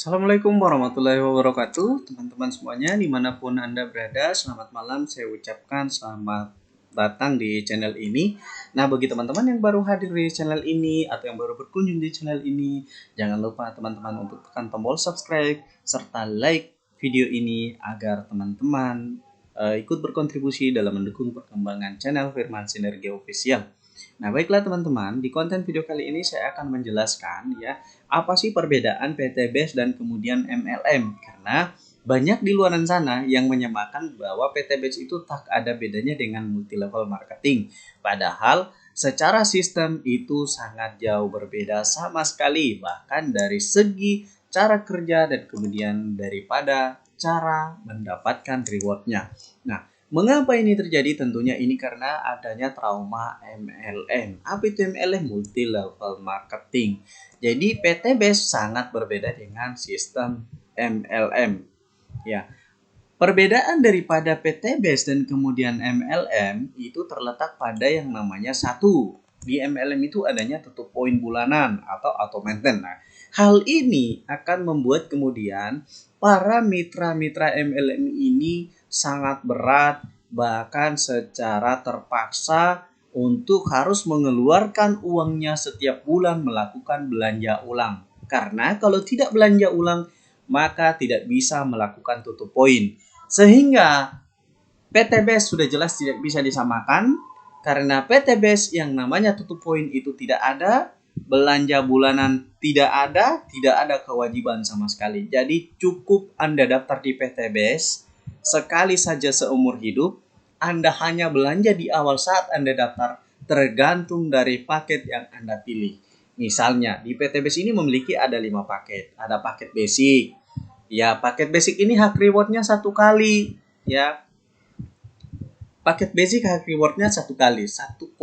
Assalamualaikum warahmatullahi wabarakatuh, teman-teman semuanya dimanapun Anda berada. Selamat malam, saya ucapkan selamat datang di channel ini. Nah, bagi teman-teman yang baru hadir di channel ini atau yang baru berkunjung di channel ini, jangan lupa teman-teman untuk tekan tombol subscribe serta like video ini agar teman-teman ikut berkontribusi dalam mendukung perkembangan channel Firman Sinergi Official. Nah, baiklah teman-teman, di konten video kali ini saya akan menjelaskan ya, apa sih perbedaan PTBase dan kemudian MLM? Karena banyak di luar sana yang menyamakan bahwa PTBase itu tak ada bedanya dengan multi level marketing. Padahal secara sistem itu sangat jauh berbeda sama sekali, bahkan dari segi cara kerja dan kemudian daripada cara mendapatkan rewardnya. Nah, mengapa ini terjadi? Tentunya ini karena adanya trauma MLM. Apa itu MLM? Multi level marketing. Jadi PTBase sangat berbeda dengan sistem MLM. Ya, perbedaan daripada PTBase dan kemudian MLM itu terletak pada yang namanya satu. Di MLM itu adanya tutup poin bulanan atau auto maintain. Nah, hal ini akan membuat kemudian para mitra-mitra MLM ini sangat berat, bahkan secara terpaksa untuk harus mengeluarkan uangnya setiap bulan melakukan belanja ulang. Karena kalau tidak belanja ulang, maka tidak bisa melakukan tutup poin. Sehingga PTBase sudah jelas tidak bisa disamakan, karena PTBase yang namanya tutup poin itu tidak ada, belanja bulanan tidak ada kewajiban sama sekali. Jadi cukup Anda daftar di PTBase sekali saja seumur hidup. Anda hanya belanja di awal saat Anda daftar, tergantung dari paket yang Anda pilih. Misalnya di PTBase ini memiliki ada 5 paket. Ada paket basic. Ya, paket basic ini hak rewardnya satu kali. Ya, paket basic hak rewardnya satu kali, 1,67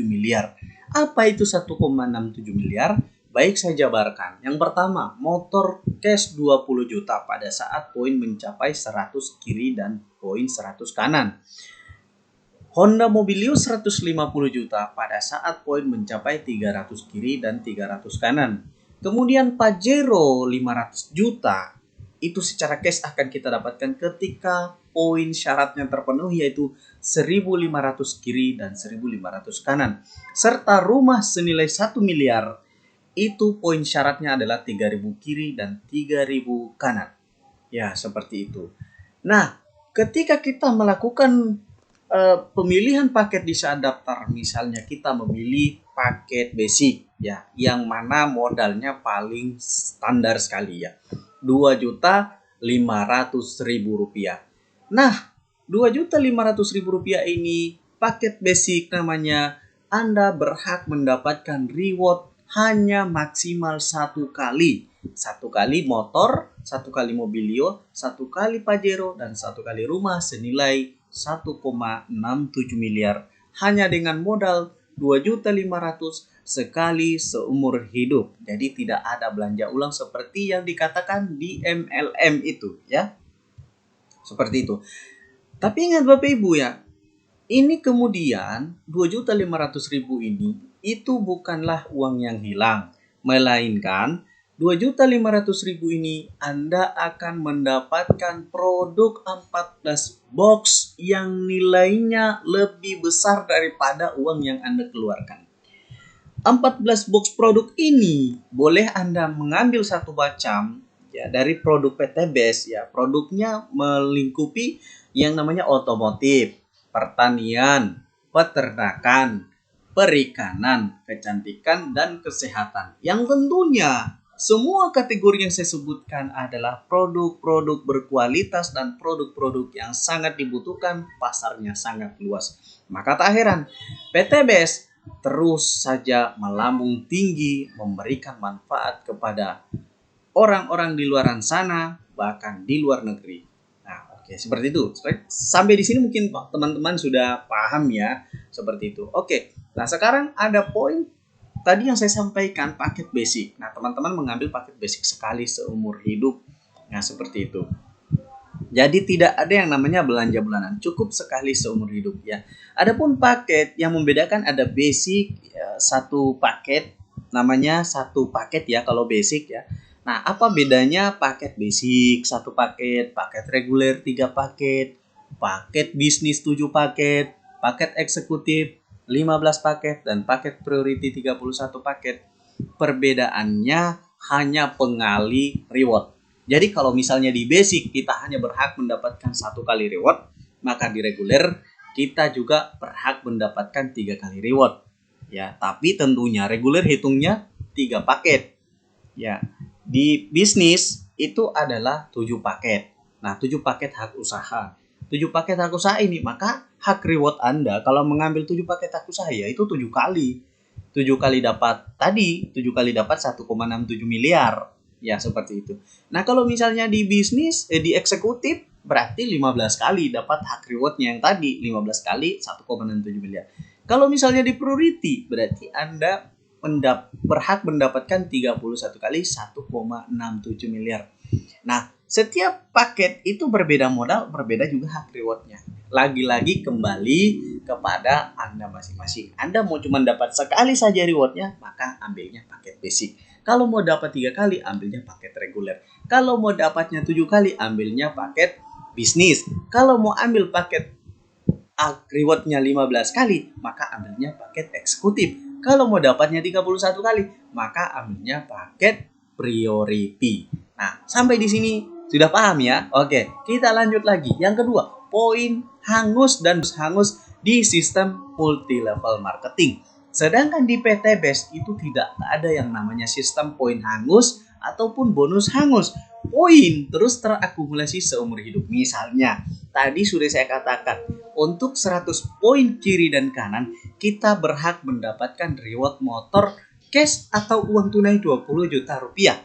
miliar. Apa itu 1,67 miliar? Baik, saya jabarkan. Yang pertama, motor cash 20 juta pada saat poin mencapai 100 kiri dan poin 100 kanan. Honda Mobilio 150 juta pada saat poin mencapai 300 kiri dan 300 kanan. Kemudian Pajero 500 juta. Itu secara cash akan kita dapatkan ketika poin syaratnya terpenuhi, yaitu 1.500 kiri dan 1.500 kanan. Serta rumah senilai 1 miliar, itu poin syaratnya adalah 3.000 kiri dan 3.000 kanan. Ya, seperti itu. Nah, ketika kita melakukan pemilihan paket di saat daftar, misalnya kita memilih paket basic ya, yang mana modalnya paling standar sekali ya, 2.500.000 rupiah. Nah, 2.500.000 rupiah ini paket basic namanya, Anda berhak mendapatkan reward hanya maksimal satu kali motor, satu kali mobilio, satu kali Pajero, dan satu kali rumah senilai 1,67 miliar hanya dengan modal 2.500.000 sekali seumur hidup. Jadi tidak ada belanja ulang seperti yang dikatakan di MLM itu ya. Seperti itu. Tapi ingat Bapak Ibu ya, ini kemudian 2.500.000 ini itu bukanlah uang yang hilang, melainkan 2.500.000 ini Anda akan mendapatkan produk 14 box yang nilainya lebih besar daripada uang yang Anda keluarkan. 14 box produk ini boleh Anda mengambil satu macam ya dari produk PTBase ya. Produknya melingkupi yang namanya otomotif, pertanian, peternakan, perikanan, kecantikan, dan kesehatan. Yang tentunya semua kategori yang saya sebutkan adalah produk-produk berkualitas dan produk-produk yang sangat dibutuhkan, pasarnya sangat luas. Maka tak heran PTBase terus saja melambung tinggi, memberikan manfaat kepada orang-orang di luar sana, bahkan di luar negeri. Nah, oke, seperti itu. Sampai di sini mungkin teman-teman sudah paham ya, seperti itu. Oke, nah sekarang ada poin tadi yang saya sampaikan, paket basic. Nah, teman-teman mengambil paket basic sekali seumur hidup. Nah, seperti itu. Jadi tidak ada yang namanya belanja bulanan, cukup sekali seumur hidup ya. Adapun paket yang membedakan ada basic, satu paket namanya satu paket ya kalau basic ya. Nah, apa bedanya paket basic 1 paket, paket reguler 3 paket, paket bisnis 7 paket, paket eksekutif 15 paket, dan paket priority 31 paket? Perbedaannya hanya pengali reward. Jadi kalau misalnya di basic kita hanya berhak mendapatkan 1 kali reward, maka di reguler kita juga berhak mendapatkan 3 kali reward. Ya, tapi tentunya reguler hitungnya 3 paket. Ya, di bisnis itu adalah 7 paket. Nah, 7 paket hak usaha. 7 paket hak usaha ini, maka hak reward Anda kalau mengambil 7 paket hak usaha ya itu 7 kali. 7 kali dapat tadi, 7 kali dapat 1,67 miliar. Ya, seperti itu. Nah, kalau misalnya di bisnis, di eksekutif, berarti 15 kali dapat hak rewardnya yang tadi. 15 kali 1,67 miliar. Kalau misalnya di priority, berarti Anda berhak mendapatkan 31 kali 1,67 miliar. Nah, setiap paket itu berbeda modal, berbeda juga hak rewardnya. Lagi-lagi kembali kepada Anda masing-masing. Anda mau cuma dapat sekali saja rewardnya, maka ambilnya paket basic. Kalau mau dapat 3 kali, ambilnya paket reguler. Kalau mau dapatnya 7 kali, ambilnya paket bisnis. Kalau mau ambil paket rewardnya 15 kali, maka ambilnya paket eksekutif. Kalau mau dapatnya 31 kali, maka ambilnya paket priority. Nah, sampai di sini sudah paham ya? Oke, kita lanjut lagi. Yang kedua, poin hangus dan hangus di sistem multi level marketing. Sedangkan di PT Best itu tidak ada yang namanya sistem poin hangus ataupun bonus hangus. Poin terus terakumulasi seumur hidup. Misalnya, tadi sudah saya katakan, untuk 100 poin kiri dan kanan, kita berhak mendapatkan reward motor cash atau uang tunai 20 juta rupiah.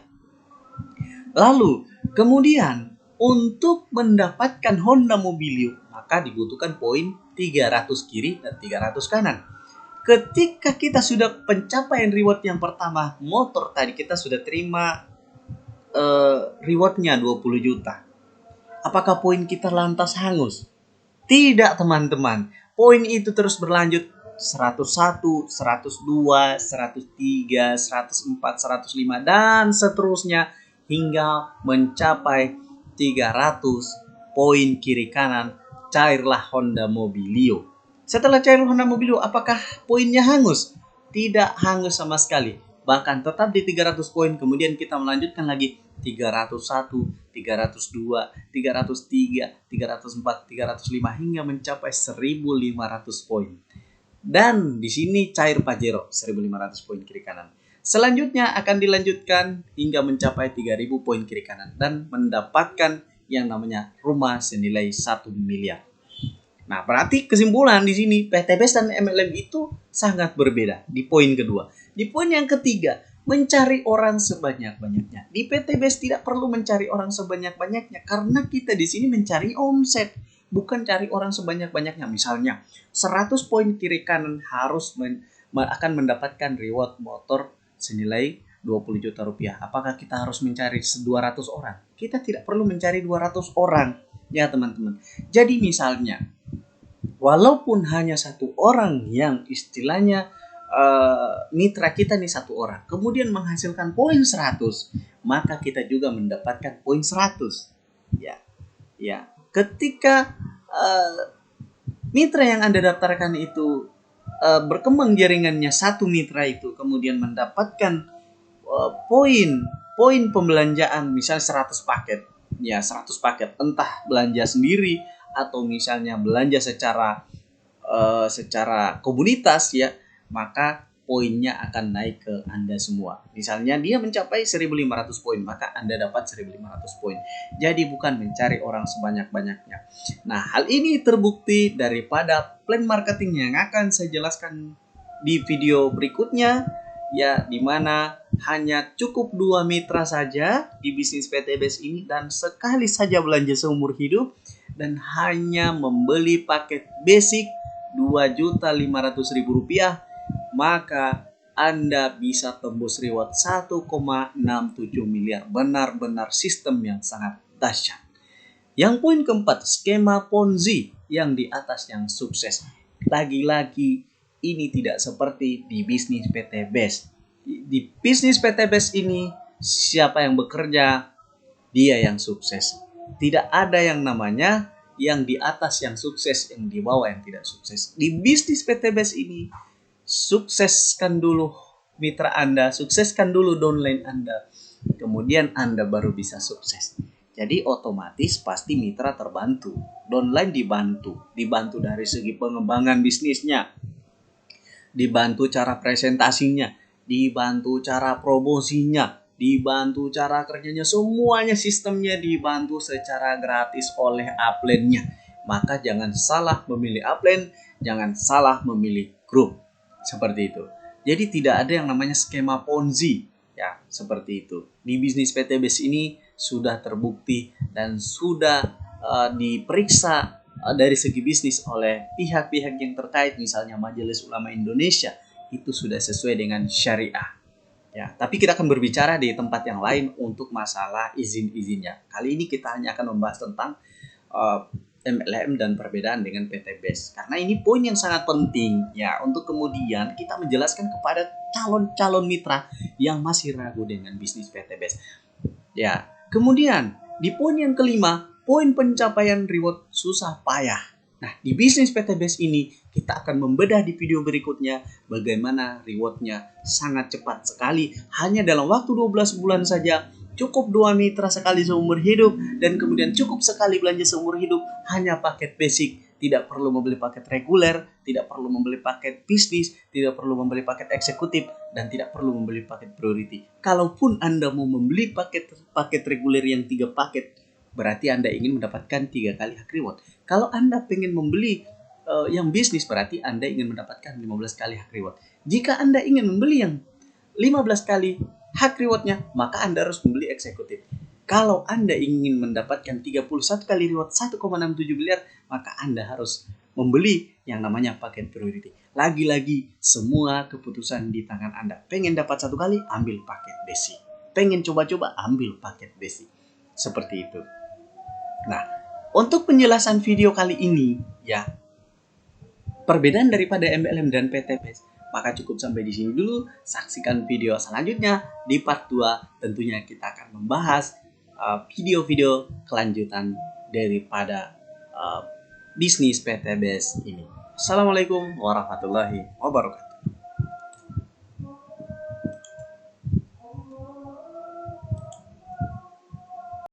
Lalu, kemudian untuk mendapatkan Honda Mobilio, maka dibutuhkan poin 300 kiri dan 300 kanan. Ketika kita sudah pencapaian reward yang pertama, motor tadi kita sudah terima rewardnya 20 juta. Apakah poin kita lantas hangus? Tidak, teman-teman. Poin itu terus berlanjut 101, 102, 103, 104, 105 dan seterusnya hingga mencapai 300 poin kiri kanan. Cairlah Honda Mobilio. Setelah cair Honda Mobilio, apakah poinnya hangus? Tidak hangus sama sekali. Bahkan tetap di 300 poin, kemudian kita melanjutkan lagi 301, 302, 303, 304, 305 hingga mencapai 1500 poin. Dan di sini cair Pajero 1500 poin kiri kanan. Selanjutnya akan dilanjutkan hingga mencapai 3000 poin kiri kanan dan mendapatkan yang namanya rumah senilai 1 miliar. Nah, berarti kesimpulan di sini PTBS dan MLM itu sangat berbeda di poin kedua. Di poin yang ketiga, mencari orang sebanyak-banyaknya. Di PTBS tidak perlu mencari orang sebanyak-banyaknya karena kita di sini mencari omset, bukan cari orang sebanyak-banyaknya. Misalnya, 100 poin kiri kanan harus akan mendapatkan reward motor senilai 20 juta rupiah. Apakah kita harus mencari 200 orang? Kita tidak perlu mencari 200 orang, ya teman-teman. Jadi misalnya, walaupun hanya 1 orang yang istilahnya mitra kita nih 1 orang, kemudian menghasilkan poin 100, maka kita juga mendapatkan poin 100. Ya. Ketika mitra yang Anda daftarkan itu berkembang jaringannya 1 mitra itu, kemudian mendapatkan poin pembelanjaan misal 100 paket. Ya, 100 paket, entah belanja sendiri atau misalnya belanja secara komunitas ya, maka poinnya akan naik ke Anda semua. Misalnya dia mencapai 1500 poin, maka Anda dapat 1500 poin. Jadi bukan mencari orang sebanyak-banyaknya. Nah, hal ini terbukti daripada plan marketing yang akan saya jelaskan di video berikutnya, ya, dimana hanya cukup 2 mitra saja di bisnis PTBS ini dan sekali saja belanja seumur hidup dan hanya membeli paket basic 2.500.000 rupiah, maka Anda bisa tembus reward 1,67 miliar. Benar-benar sistem yang sangat dahsyat. Yang poin keempat, skema Ponzi yang di atas yang sukses. Lagi-lagi ini tidak seperti di bisnis PT Best. Di bisnis PT Best ini siapa yang bekerja, dia yang sukses. Tidak ada yang namanya yang di atas yang sukses, yang di bawah yang tidak sukses. Di bisnis PTBS ini, sukseskan dulu mitra Anda, sukseskan dulu downline Anda. Kemudian Anda baru bisa sukses. Jadi otomatis pasti mitra terbantu, downline dibantu dari segi pengembangan bisnisnya, dibantu cara presentasinya, dibantu cara promosinya, dibantu cara kerjanya, semuanya sistemnya dibantu secara gratis oleh upline-nya. Maka jangan salah memilih upline, jangan salah memilih grup. Seperti itu. Jadi tidak ada yang namanya skema Ponzi. Ya, seperti itu. Di bisnis PTBS ini sudah terbukti dan sudah diperiksa dari segi bisnis oleh pihak-pihak yang terkait, misalnya Majelis Ulama Indonesia, itu sudah sesuai dengan syariah. Ya, tapi kita akan berbicara di tempat yang lain untuk masalah izin-izinnya. Kali ini kita hanya akan membahas tentang MLM dan perbedaan dengan PTBS. Karena ini poin yang sangat penting ya, untuk kemudian kita menjelaskan kepada calon-calon mitra yang masih ragu dengan bisnis PTBS. Ya, kemudian di poin yang kelima, poin pencapaian reward susah payah. Nah, di bisnis PTBS ini kita akan membedah di video berikutnya bagaimana rewardnya sangat cepat sekali. Hanya dalam waktu 12 bulan saja, cukup 2 mitra sekali seumur hidup, dan kemudian cukup sekali belanja seumur hidup, hanya paket basic. Tidak perlu membeli paket reguler, tidak perlu membeli paket bisnis, tidak perlu membeli paket eksekutif, dan tidak perlu membeli paket priority. Kalaupun Anda mau membeli paket reguler yang 3 paket, berarti Anda ingin mendapatkan 3 kali hak reward. Kalau Anda pengen membeli yang bisnis, berarti Anda ingin mendapatkan 15 kali hak reward. Jika Anda ingin membeli yang 15 kali hak rewardnya, maka Anda harus membeli eksekutif. Kalau Anda ingin mendapatkan 31 kali reward 1,67 miliar, maka Anda harus membeli yang namanya paket priority. Lagi-lagi semua keputusan di tangan Anda. Pengen dapat 1 kali, ambil paket basic. Pengen coba-coba, ambil paket basic. Seperti itu. Nah, untuk penjelasan video kali ini ya, perbedaan daripada MLM dan PTBS, maka cukup sampai di sini dulu. Saksikan video selanjutnya di part 2. Tentunya kita akan membahas video-video kelanjutan daripada bisnis PTBS ini. Assalamualaikum warahmatullahi wabarakatuh.